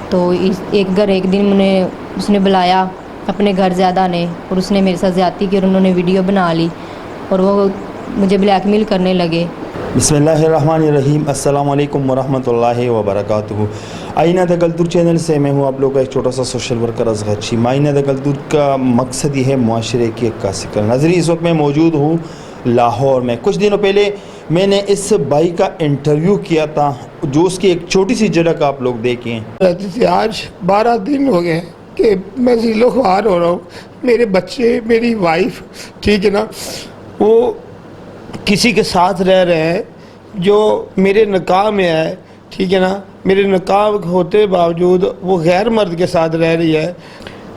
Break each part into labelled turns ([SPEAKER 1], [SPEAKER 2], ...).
[SPEAKER 1] تو ایک دن اس نے بلایا اپنے گھر زیادہ نے، اور اس نے میرے ساتھ زیادتی کی اور انہوں نے ویڈیو بنا لی اور وہ مجھے بلیک میل کرنے لگے۔
[SPEAKER 2] بسم اللہ الرحمن الرحیم۔ السلام علیکم ورحمۃ اللہ وبرکاتہ۔ آئینہ دا کلتور چینل سے میں ہوں آپ لوگ کا ایک چھوٹا سا سوشل ورکر اصغر چیمہ۔ آئینہ دا کلتور کا مقصد یہ ہے معاشرے کی عکاسی کرنا۔ ناظرین، اس وقت میں موجود ہوں لاہور میں۔ کچھ دنوں پہلے میں نے اس بھائی کا انٹرویو کیا تھا جو اس کی ایک چھوٹی سی جھلک آپ لوگ دیکھیں۔
[SPEAKER 3] آج 12 دن ہو گئے کہ میں ذیل و خوار ہو رہا ہوں۔ میرے بچے، میری وائف، ٹھیک ہے نا، وہ کسی کے ساتھ رہ رہے ہیں جو میرے نکاح میں ہے، ٹھیک ہے نا، میرے نکاح ہوتے باوجود وہ غیر مرد کے ساتھ رہ رہی ہے۔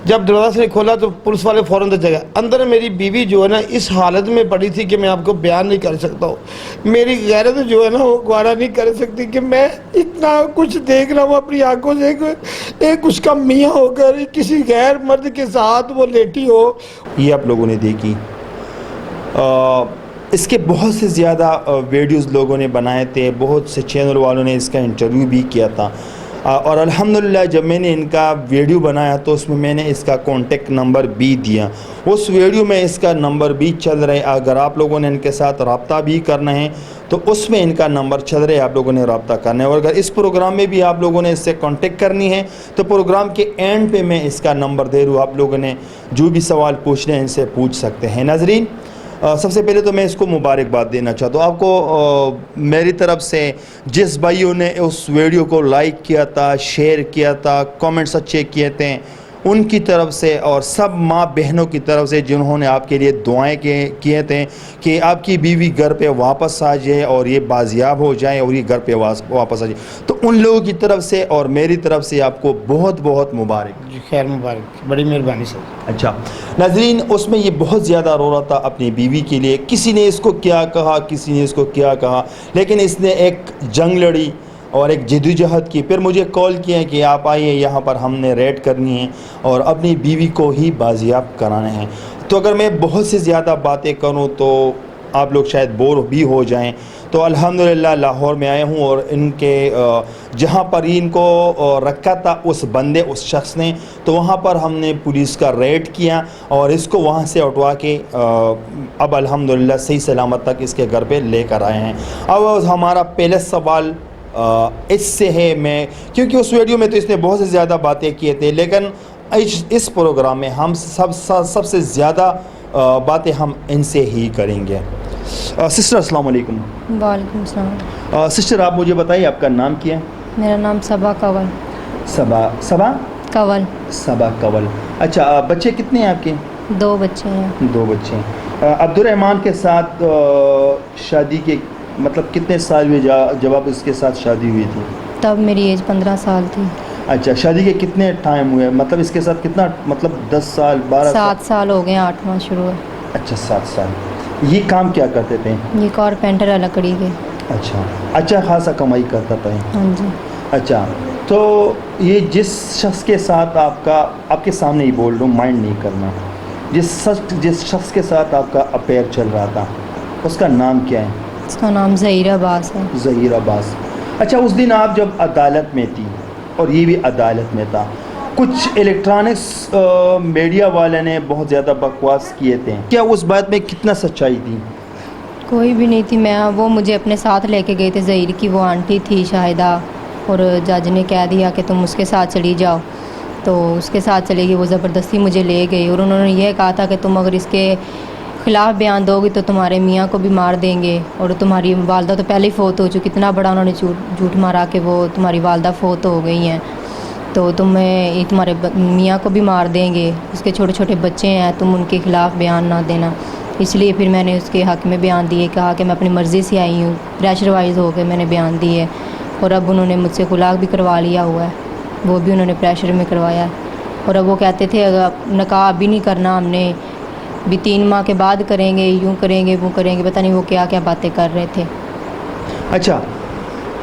[SPEAKER 3] جب دروازہ سے کھولا تو پولیس والے فوراً جگہ اندر میری بیوی جو ہے نا اس حالت میں پڑی تھی کہ میں آپ کو بیان نہیں کر سکتا ہوں۔ میری غیرت جو ہے نا وہ گوارا نہیں کر سکتی کہ میں اتنا کچھ دیکھ رہا ہوں اپنی آنکھوں سے، ایک اس کا میاں ہو کر کسی غیر مرد کے ساتھ وہ لیٹی ہو۔
[SPEAKER 2] یہ آپ لوگوں نے دیکھی۔ اس کے بہت سے زیادہ ویڈیوز لوگوں نے بنائے تھے، بہت سے چینل والوں نے اس کا انٹرویو بھی کیا تھا، اور الحمدللہ جب میں نے ان کا ویڈیو بنایا تو اس میں نے اس کا کانٹیکٹ نمبر بھی دیا۔ اس ویڈیو میں اس کا نمبر بھی چل رہا ہے۔ اگر آپ لوگوں نے ان کے ساتھ رابطہ بھی کرنا ہے تو اس میں ان کا نمبر چل رہا ہے، آپ لوگوں نے رابطہ کرنا ہے۔ اور اگر اس پروگرام میں بھی آپ لوگوں نے اس سے کانٹیکٹ کرنی ہے تو پروگرام کے اینڈ پہ میں اس کا نمبر دے رہا ہوں، آپ لوگوں نے جو بھی سوال پوچھنے ہیں ان سے پوچھ سکتے ہیں۔ ناظرین، سب سے پہلے تو میں اس کو مبارکباد دینا چاہتا ہوں آپ کو میری طرف سے۔ جس بھائیوں نے اس ویڈیو کو لائک کیا تھا، شیئر کیا تھا، کامنٹس اچھے کیے تھے، ان کی طرف سے، اور سب ماں بہنوں کی طرف سے جنہوں نے آپ کے لیے دعائیں کیے تھے کہ آپ کی بیوی گھر پہ واپس آ جائے اور یہ بازیاب ہو جائے اور یہ گھر پہ واپس آ جائے، تو ان لوگوں کی طرف سے اور میری طرف سے آپ کو بہت بہت مبارک۔
[SPEAKER 3] جی خیر مبارک، بڑی مہربانی سر۔
[SPEAKER 2] اچھا ناظرین، اس میں یہ بہت زیادہ رو رہا تھا اپنی بیوی کے لیے۔ کسی نے اس کو کیا کہا، کسی نے اس کو کیا کہا، لیکن اس نے ایک جنگ لڑی اور ایک جدوجہد کی۔ پھر مجھے کال کیا کہ آپ آئیے، یہاں پر ہم نے ریڈ کرنی ہے اور اپنی بیوی کو ہی بازیاب کرانا ہے۔ تو اگر میں بہت سے زیادہ باتیں کروں تو آپ لوگ شاید بور بھی ہو جائیں، تو الحمدللہ لاہور میں آئے ہوں اور ان کے جہاں پر ان کو رکھا تھا اس بندے، اس شخص نے، تو وہاں پر ہم نے پولیس کا ریڈ کیا اور اس کو وہاں سے اٹھوا کے اب الحمدللہ صحیح سلامت تک اس کے گھر پہ لے کر آئے ہیں۔ اب ہمارا پہلا سوال اس سے ہے، میں کیونکہ اس ویڈیو میں تو اس نے بہت سے زیادہ باتیں کیے تھے، لیکن اس پروگرام میں ہم سب سے زیادہ باتیں ہم ان سے ہی کریں گے۔ سسٹر السلام علیکم۔
[SPEAKER 1] وعلیکم السلام۔
[SPEAKER 2] سسٹر آپ مجھے بتائیے آپ کا نام کیا ہے؟
[SPEAKER 1] میرا نام صبا کنول۔
[SPEAKER 2] صبا کنول۔ اچھا، بچے کتنے ہیں آپ کے؟
[SPEAKER 1] 2 بچے ہیں۔
[SPEAKER 2] 2 بچے ہیں۔ عبد الرحمن کے ساتھ شادی کے مطلب کتنے سال ہوئے جب آپ اس کے ساتھ شادی ہوئی تھی؟
[SPEAKER 1] تب میری ایج 15 سال تھی۔
[SPEAKER 2] اچھا، شادی کے کتنے ٹائم ہوئے؟ مطلب اس کے ساتھ کتنا، مطلب 10 سال 12 سال؟
[SPEAKER 1] 7 سال ہو گئے، 8واں شروع ہے۔
[SPEAKER 2] اچھا، 7 سال۔ یہ کام کیا کرتے تھے؟
[SPEAKER 1] یہ کارپینٹر ہے لکڑی کے۔
[SPEAKER 2] اچھا خاصا کمائی کرتا تھا۔
[SPEAKER 1] ہاں جی۔
[SPEAKER 2] اچھا، تو یہ جس شخص کے ساتھ آپ کے سامنے ہی بول رہا ہوں، مائنڈ نہیں کرنا، جس شخص کے ساتھ آپ کا افیئر چل رہا تھا اس کا نام کیا ہے؟
[SPEAKER 1] اس کا نام ظہیر عباس ہے۔
[SPEAKER 2] ظہیر عباس۔ اچھا، اس دن آپ جب عدالت میں تھی اور یہ بھی عدالت میں تھا، کچھ الیکٹرانکس میڈیا والے نے بہت زیادہ بکواس کیے تھے، کیا اس بات میں کتنا سچائی تھی؟
[SPEAKER 1] کوئی بھی نہیں تھی، وہ مجھے اپنے ساتھ لے کے گئے تھے، ظہیر کی وہ آنٹی تھی شاہدہ، اور جج نے کہہ دیا کہ تم اس کے ساتھ چلی جاؤ، تو اس کے ساتھ چلے گئی۔ وہ زبردستی مجھے لے گئی اور انہوں نے یہ کہا تھا کہ تم اگر اس کے خلاف بیان دو گی تو تمہارے میاں کو بھی مار دیں گے، اور تمہاری والدہ تو پہلے ہی فوت ہو چکی، اتنا بڑا انہوں نے جھوٹ مارا کہ وہ تمہاری والدہ فوت ہو گئی ہیں، تو تمہارے میاں کو بھی مار دیں گے، اس کے چھوٹے چھوٹے بچے ہیں، تم ان کے خلاف بیان نہ دینا۔ اس لیے پھر میں نے اس کے حق میں بیان دیے، کہا کہ میں اپنی مرضی سے آئی ہوں، پریشر وائز ہو کے میں نے بیان دیے، اور اب انہوں نے مجھ سے خلاق بھی کروا لیا ہوا ہے، وہ بھی انہوں نے پریشر میں کروایا ہے، اور اب وہ کہتے تھے اگر نکاح ابھی نہیں کرنا، ہم نے بھی 3 ماہ کے بعد کریں گے، یوں کریں گے وہ کریں گے، پتہ نہیں وہ کیا کیا باتیں کر رہے تھے۔
[SPEAKER 2] اچھا،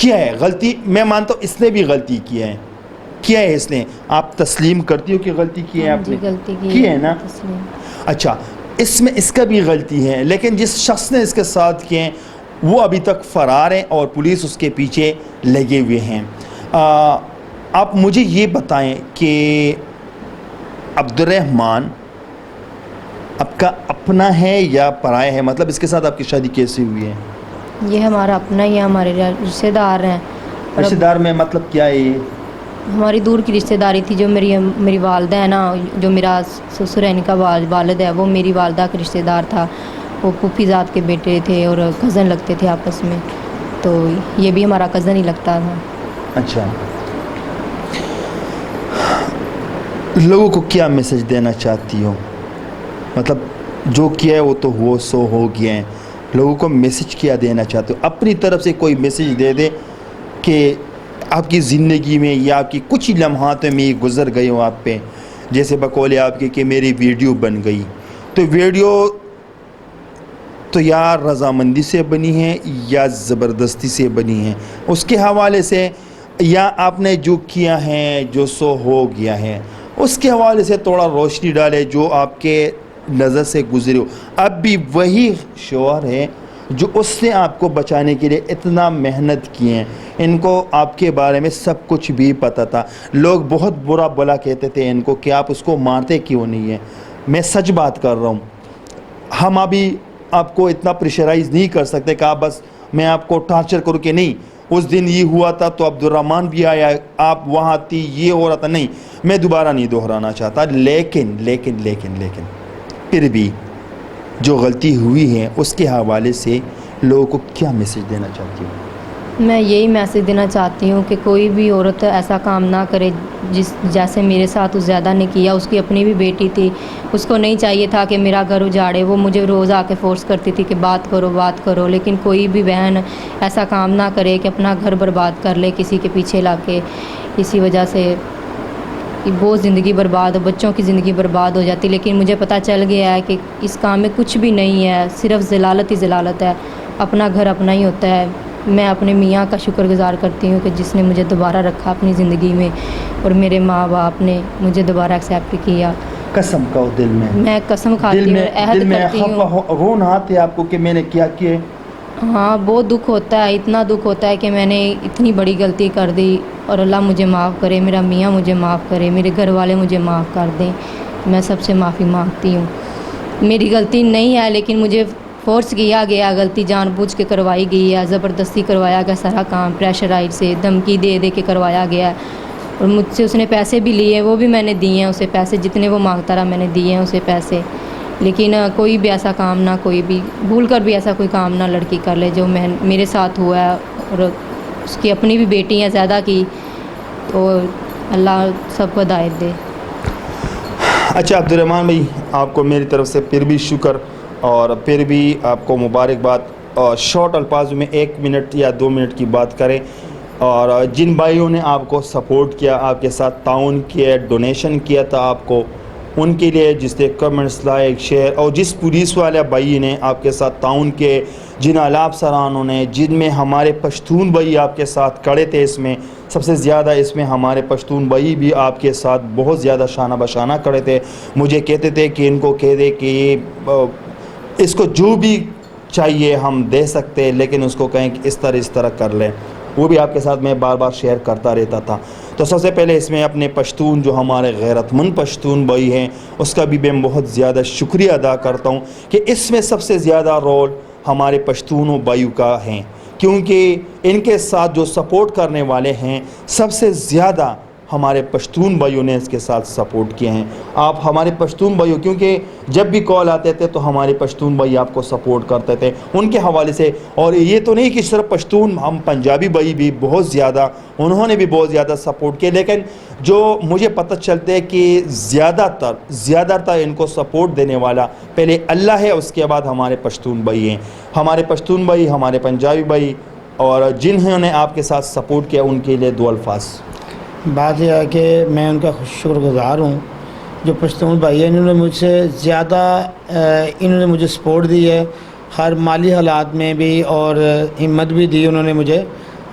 [SPEAKER 2] کیا ہے غلطی؟ میں مانتا ہوں اس نے بھی غلطی کیا ہے اس نے. آپ تسلیم کرتی ہو کہ غلطی کی ہے آپ نے؟
[SPEAKER 1] جی غلطی
[SPEAKER 2] کی ہے نا.
[SPEAKER 1] تسلیم.
[SPEAKER 2] اچھا اس میں اس کا بھی غلطی ہے، لیکن جس شخص نے اس کے ساتھ کیے ہیں وہ ابھی تک فرار ہے اور پولیس اس کے پیچھے لگے ہوئے ہیں. آپ مجھے یہ بتائیں کہ عبد الرحمن آپ کا اپنا ہے یا پرایا ہے؟ مطلب اس کے ساتھ آپ کی شادی کیسے ہوئی ہے؟
[SPEAKER 1] یہ ہمارا اپنا ہی ہے، ہمارے رشتہ دار ہیں.
[SPEAKER 2] رشتہ دار میں مطلب کیا ہے یہ؟
[SPEAKER 1] ہماری دور کی رشتہ داری تھی. جو میری والدہ ہے نا، جو میرا سسر ہے ان کا والد ہے، وہ میری والدہ کا رشتہ دار تھا. وہ پھوپھی ذات کے بیٹے تھے اور کزن لگتے تھے آپس میں، تو یہ بھی ہمارا کزن ہی لگتا تھا.
[SPEAKER 2] اچھا، لوگوں کو کیا میسج دینا چاہتی ہو؟ مطلب جو کیا ہے وہ تو وہ سو ہو گیا ہے، لوگوں کو میسج کیا دینا چاہتے ہو؟ اپنی طرف سے کوئی میسج دے دے کہ آپ کی زندگی میں یا آپ کی کچھ لمحات میں یہ گزر گئے ہو آپ پہ، جیسے بقول آپ کے کہ میری ویڈیو بن گئی، تو ویڈیو تو یا رضامندی سے بنی ہے یا زبردستی سے بنی ہے، اس کے حوالے سے، یا آپ نے جو کیا ہے جو سو ہو گیا ہے اس کے حوالے سے تھوڑا روشنی ڈالے جو آپ کے نظر سے گزرے ہو. اب بھی وہی شوہر ہے جو اس نے آپ کو بچانے کے لیے اتنا محنت کی ہیں. ان کو آپ کے بارے میں سب کچھ بھی پتہ تھا. لوگ بہت برا بلا کہتے تھے ان کو کہ آپ اس کو مارتے کیوں نہیں ہیں. میں سچ بات کر رہا ہوں. ہم ابھی آپ کو اتنا پریشرائز نہیں کر سکتے کہ آپ بس میں آپ کو ٹارچر کروں کہ نہیں اس دن یہ ہوا تھا تو عبد الرحمن بھی آیا، آپ وہاں تھی، یہ ہو رہا تھا. نہیں، میں دوبارہ نہیں دہرانا چاہتا، لیکن پھر بھی جو غلطی ہوئی ہے اس کے حوالے سے لوگوں کو کیا میسج دینا چاہتی ہوں؟
[SPEAKER 1] میں یہی میسج دینا چاہتی ہوں کہ کوئی بھی عورت ایسا کام نہ کرے جیسے میرے ساتھ اس زیادہ نے کیا. اس کی اپنی بھی بیٹی تھی، اس کو نہیں چاہیے تھا کہ میرا گھر اجاڑے. وہ مجھے روز آ کے فورس کرتی تھی کہ بات کرو، لیکن کوئی بھی بہن ایسا کام نہ کرے کہ اپنا گھر برباد کر لے کسی کے پیچھے لا کے. اسی وجہ سے بہت زندگی برباد، بچوں کی زندگی برباد ہو جاتی. لیکن مجھے پتہ چل گیا ہے کہ اس کام میں کچھ بھی نہیں ہے، صرف ضلالت ہی ضلالت ہے. اپنا گھر اپنا ہی ہوتا ہے. میں اپنے میاں کا شکر گزار کرتی ہوں کہ جس نے مجھے دوبارہ رکھا اپنی زندگی میں، اور میرے ماں باپ نے مجھے دوبارہ ایکسیپٹ کیا.
[SPEAKER 2] قسم کھاؤ دل میں
[SPEAKER 1] قسم کھاتی ہوں، عہد کرتی ہوں.
[SPEAKER 2] رون آتے آپ کو کہ میں نے کیا کیے؟
[SPEAKER 1] ہاں بہت دکھ ہوتا ہے، اتنا دکھ ہوتا ہے کہ میں نے اتنی بڑی غلطی کر دی، اور اللہ مجھے معاف کرے، میرا میاں مجھے معاف کرے، میرے گھر والے مجھے معاف کر دیں. میں سب سے معافی مانگتی ہوں. میری غلطی نہیں ہے، لیکن مجھے فورس کیا گیا، غلطی جان بوجھ کے کروائی گئی ہے، زبردستی کروایا گیا سارا کام، پریشرائز سے دھمکی دے کے کروایا گیا ہے. اور مجھ سے اس نے پیسے بھی لیے، وہ بھی میں نے دیے ہیں اسے پیسے، جتنے وہ مانگتا رہا میں نے دیے ہیں اسے پیسے. لیکن کوئی بھی ایسا کام نہ، کوئی بھی بھول کر بھی ایسا کوئی کام نہ لڑکی کر لے جو میرے ساتھ ہوا ہے. اور اس کی اپنی بھی بیٹی ہیں زیادہ کی، تو اللہ سب کو ہدایت دے.
[SPEAKER 2] اچھا عبد الرحمن بھائی، آپ کو میری طرف سے پھر بھی شکر، اور پھر بھی آپ کو مبارکباد. اور شارٹ الفاظ میں 1 منٹ یا 2 منٹ کی بات کریں، اور جن بھائیوں نے آپ کو سپورٹ کیا، آپ کے ساتھ تعاون کیا، ڈونیشن کیا تھا آپ کو، ان کے لیے جس نے کمنٹس لائک شیئر، اور جس پولیس والے بھائی نے آپ کے ساتھ تعاون کیے، جن آلاب سرانوں نے، جن میں ہمارے پشتون بھائی آپ کے ساتھ کھڑے تھے، اس میں سب سے زیادہ اس میں ہمارے پشتون بھائی بھی آپ کے ساتھ بہت زیادہ شانہ بشانہ کھڑے تھے. مجھے کہتے تھے کہ ان کو کہہ دے کہ اس کو جو بھی چاہیے ہم دے سکتے ہیں، لیکن اس کو کہیں کہ اس طرح کر لیں. وہ بھی آپ کے ساتھ میں بار بار شیئر کرتا رہتا تھا. تو سب سے پہلے اس میں اپنے پشتون جو ہمارے غیرت مند پشتون بھائی ہیں اس کا بھی میں بہت زیادہ شکریہ ادا کرتا ہوں کہ اس میں سب سے زیادہ رول ہمارے پشتونوں بھائیوں کا ہے، کیونکہ ان کے ساتھ جو سپورٹ کرنے والے ہیں سب سے زیادہ ہمارے پشتون بھائیوں نے اس کے ساتھ سپورٹ کیے ہیں. آپ ہمارے پشتون بھائیوں، کیونکہ جب بھی کال آتے تھے تو ہمارے پشتون بھائی آپ کو سپورٹ کرتے تھے ان کے حوالے سے. اور یہ تو نہیں کہ صرف پشتون، ہم پنجابی بھائی بھی بہت زیادہ، انہوں نے بھی بہت زیادہ سپورٹ کیا. لیکن جو مجھے پتہ چلتا ہے کہ زیادہ تر ان کو سپورٹ دینے والا پہلے اللہ ہے، اس کے بعد ہمارے پشتون بھائی ہیں. ہمارے پشتون بھائی، ہمارے پنجابی بھائی، اور جنہوں نے آپ کے ساتھ سپورٹ کیا ان کے لیے 2 الفاظ.
[SPEAKER 3] بات یہ ہے کہ میں ان کا شکر گزار ہوں. جو پشتون بھائی ہیں انہوں نے مجھ سے زیادہ انہوں نے مجھے سپورٹ دی ہے، ہر مالی حالات میں بھی، اور ہمت بھی دی انہوں نے مجھے.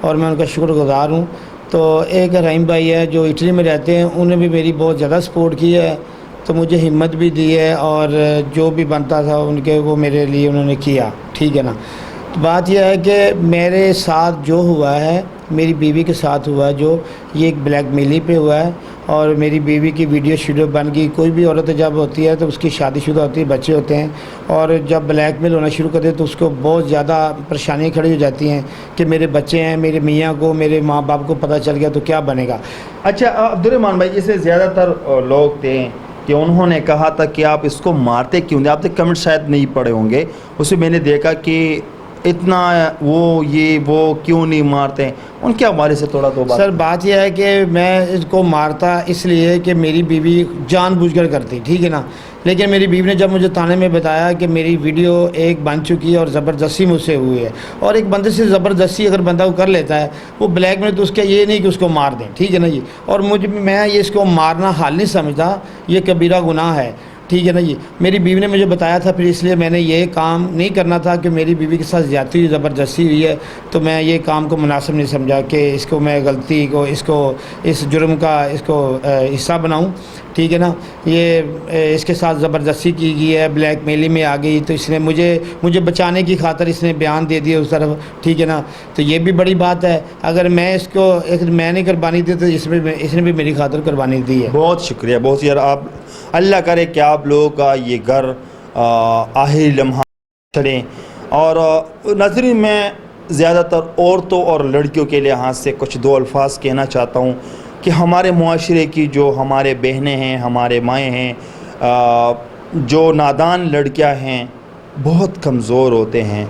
[SPEAKER 3] اور میں ان کا شکر گزار ہوں. تو ایک رحیم بھائی ہے جو اٹلی میں رہتے ہیں, انہوں نے بھی میری بہت زیادہ سپورٹ کی ہے, تو مجھے ہمت بھی دی ہے, اور جو بھی بنتا تھا ان کے وہ میرے لیے انہوں نے کیا. ٹھیک ہے نا. تو بات یہ ہے کہ میرے ساتھ جو ہوا ہے, میری بیوی کے ساتھ ہوا ہے جو, یہ ایک بلیک میلی پہ ہوا ہے. اور میری بیوی کی ویڈیو بن گئی. کوئی بھی عورت جب ہوتی ہے تو اس کی شادی شدہ ہوتی ہے, بچے ہوتے ہیں, اور جب بلیک میل ہونا شروع کرتے ہیں تو اس کو بہت زیادہ پریشانیاں کھڑی ہو جاتی ہیں کہ میرے بچے ہیں, میرے میاں کو, میرے ماں باپ کو پتہ چل گیا تو کیا بنے گا.
[SPEAKER 2] اچھا عبدالرحمن بھائی, جیسے زیادہ تر لوگ تھے کہ انہوں نے کہا تھا کہ آپ اس کو مارتے کیوں نہیں. آپ نے کمنٹ شاید نہیں پڑھے ہوں گے, اس میں نے دیکھا کہ اتنا وہ کیوں نہیں مارتے. ان کے حوالے سے تھوڑا تو بات.
[SPEAKER 3] سر بات یہ ہے کہ میں اس کو مارتا اس لیے کہ میری بیوی جان بوجھ کر کرتی. ٹھیک ہے نا. لیکن میری بیوی نے جب مجھے تانے میں بتایا کہ میری ویڈیو ایک بن چکی ہے اور زبردستی مجھ سے ہوئی ہے, اور ایک بندے سے زبردستی اگر بندہ کو کر لیتا ہے وہ بلیک میل, تو اس کا یہ نہیں کہ اس کو مار دیں. ٹھیک ہے نا جی. اور میں یہ اس کو مارنا حال نہیں سمجھتا, یہ کبیرہ گناہ ہے. ٹھیک ہے نا جی. میری بیوی نے مجھے بتایا تھا, پھر اس لیے میں نے یہ کام نہیں کرنا تھا کہ میری بیوی کے ساتھ زیادتی ہوئی, زبردستی ہوئی ہے, تو میں یہ کام کو مناسب نہیں سمجھا کہ اس کو میں غلطی کو, اس جرم کا اس کو حصہ بناؤں. ٹھیک ہے نا. یہ اس کے ساتھ زبردستی کی گئی ہے, بلیک میلی میں آ گئی, تو اس نے مجھے بچانے کی خاطر اس نے بیان دے دیا اس طرف. ٹھیک ہے نا. تو یہ بھی بڑی بات ہے. اگر میں اس کو میں نے قربانی دی تو اس نے بھی میری خاطر قربانی دی ہے.
[SPEAKER 2] بہت شکریہ, بہت یار. آپ اللہ کرے کہ آپ لوگوں کا یہ گھر آخری لمحہ چلیں. اور ناظرین, میں زیادہ تر عورتوں اور لڑکیوں کے لحاظ سے کچھ دو الفاظ کہنا چاہتا ہوں کہ ہمارے معاشرے کی جو ہمارے بہنیں ہیں, ہمارے مائیں ہیں, جو نادان لڑکیاں ہیں بہت کمزور ہوتے ہیں,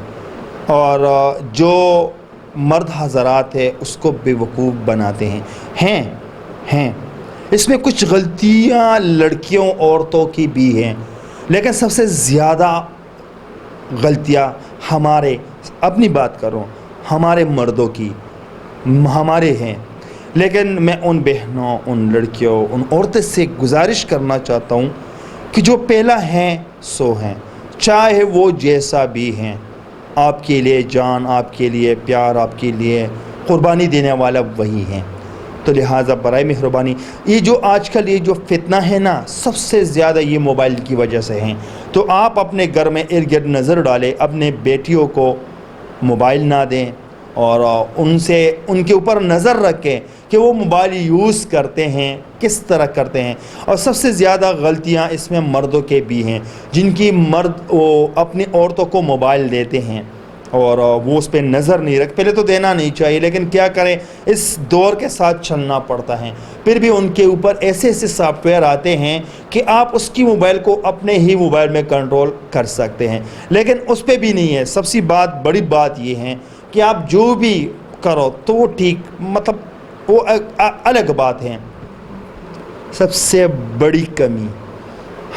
[SPEAKER 2] اور جو مرد حضرات ہیں اس کو بے وقوف بناتے ہیں. اس میں کچھ غلطیاں لڑکیوں عورتوں کی بھی ہیں, لیکن سب سے زیادہ غلطیاں ہمارے, اپنی بات کروں, ہمارے مردوں کی, ہمارے ہیں. لیکن میں ان بہنوں, ان لڑکیوں, ان عورتوں سے گزارش کرنا چاہتا ہوں کہ جو پہلا ہیں سو ہیں, چاہے وہ جیسا بھی ہیں, آپ کے لیے جان, آپ کے لیے پیار, آپ کے لیے قربانی دینے والا وہی ہیں. تو لہٰذا برائے مہربانی, یہ جو آج کل یہ جو فتنہ ہے نا, سب سے زیادہ یہ موبائل کی وجہ سے ہیں. تو آپ اپنے گھر میں ارد گرد نظر ڈالیں, اپنے بیٹیوں کو موبائل نہ دیں, اور ان کے اوپر نظر رکھیں کہ وہ موبائل یوز کرتے ہیں کس طرح کرتے ہیں. اور سب سے زیادہ غلطیاں اس میں مردوں کے بھی ہیں, جن کی مرد وہ اپنی عورتوں کو موبائل دیتے ہیں اور وہ اس پہ نظر نہیں رکھ. پہلے تو دینا نہیں چاہیے, لیکن کیا کریں, اس دور کے ساتھ چلنا پڑتا ہے. پھر بھی ان کے اوپر ایسے سافٹ ویئر آتے ہیں کہ آپ اس کی موبائل کو اپنے ہی موبائل میں کنٹرول کر سکتے ہیں, لیکن اس پہ بھی نہیں ہے. سب سے بڑی بات یہ ہے کہ آپ جو بھی کرو تو وہ ٹھیک, مطلب وہ الگ بات ہے. سب سے بڑی کمی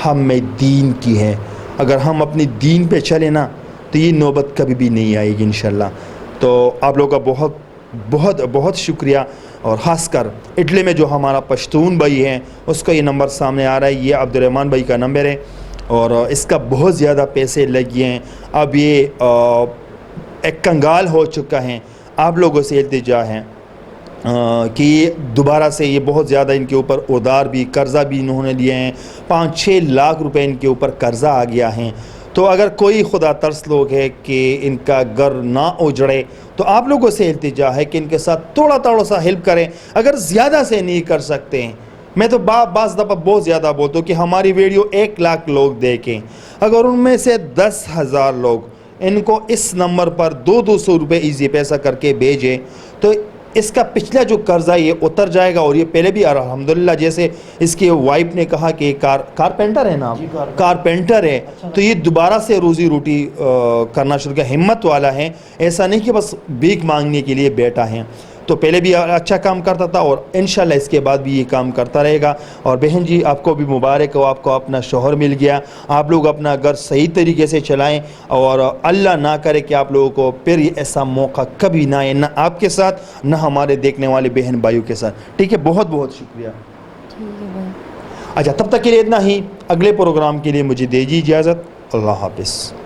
[SPEAKER 2] ہم میں دین کی ہے. اگر ہم اپنی دین پہ چلیں نا تو یہ نوبت کبھی بھی نہیں آئے گی انشاءاللہ. تو آپ لوگوں کا بہت بہت بہت شکریہ. اور خاص کر اٹلی میں جو ہمارا پشتون بھائی ہے, اس کا یہ نمبر سامنے آ رہا ہے, یہ عبدالرحمن بھائی کا نمبر ہے, اور اس کا بہت زیادہ پیسے لگے ہیں. اب یہ ایک کنگال ہو چکا ہے. آپ لوگوں سے التجا ہے کہ دوبارہ سے یہ بہت زیادہ ان کے اوپر ادار بھی, قرضہ بھی انہوں نے لیے ہیں. 5-6 لاکھ روپے ان کے اوپر قرضہ آ گیا ہے. تو اگر کوئی خدا ترس لوگ ہے کہ ان کا گھر نہ اجڑے, تو آپ لوگوں سے التجا ہے کہ ان کے ساتھ تھوڑا سا ہیلپ کریں. اگر زیادہ سے نہیں کر سکتے ہیں, میں تو بعض دفعہ بہت زیادہ بولتا ہوں کہ ہماری ویڈیو 1 لاکھ لوگ دیکھیں, اگر ان میں سے 10,000 لوگ ان کو اس نمبر پر 200 روپے ایزی پیسہ کر کے بھیجیں, تو اس کا پچھلا جو قرضہ یہ اتر جائے گا. اور یہ پہلے بھی الحمدللہ, جیسے اس کی وائف نے کہا کہ کارپینٹر ہے نا, کارپینٹر ہے, تو یہ دوبارہ سے روزی روٹی کرنا شروع کیا. ہمت والا ہے, ایسا نہیں کہ بس بھیک مانگنے کے لیے بیٹھا ہے. تو پہلے بھی اچھا کام کرتا تھا, اور انشاءاللہ اس کے بعد بھی یہ کام کرتا رہے گا. اور بہن جی, آپ کو بھی مبارک ہو, آپ کو اپنا شوہر مل گیا. آپ لوگ اپنا گھر صحیح طریقے سے چلائیں, اور اللہ نہ کرے کہ آپ لوگوں کو پھر ایسا موقع کبھی نہ آئے, نہ آپ کے ساتھ نہ ہمارے دیکھنے والے بہن بھائیوں کے ساتھ. ٹھیک ہے, بہت بہت شکریہ. اچھا, تب تک کے لیے اتنا ہی. اگلے پروگرام کے لیے مجھے دیجیے اجازت. اللہ حافظ.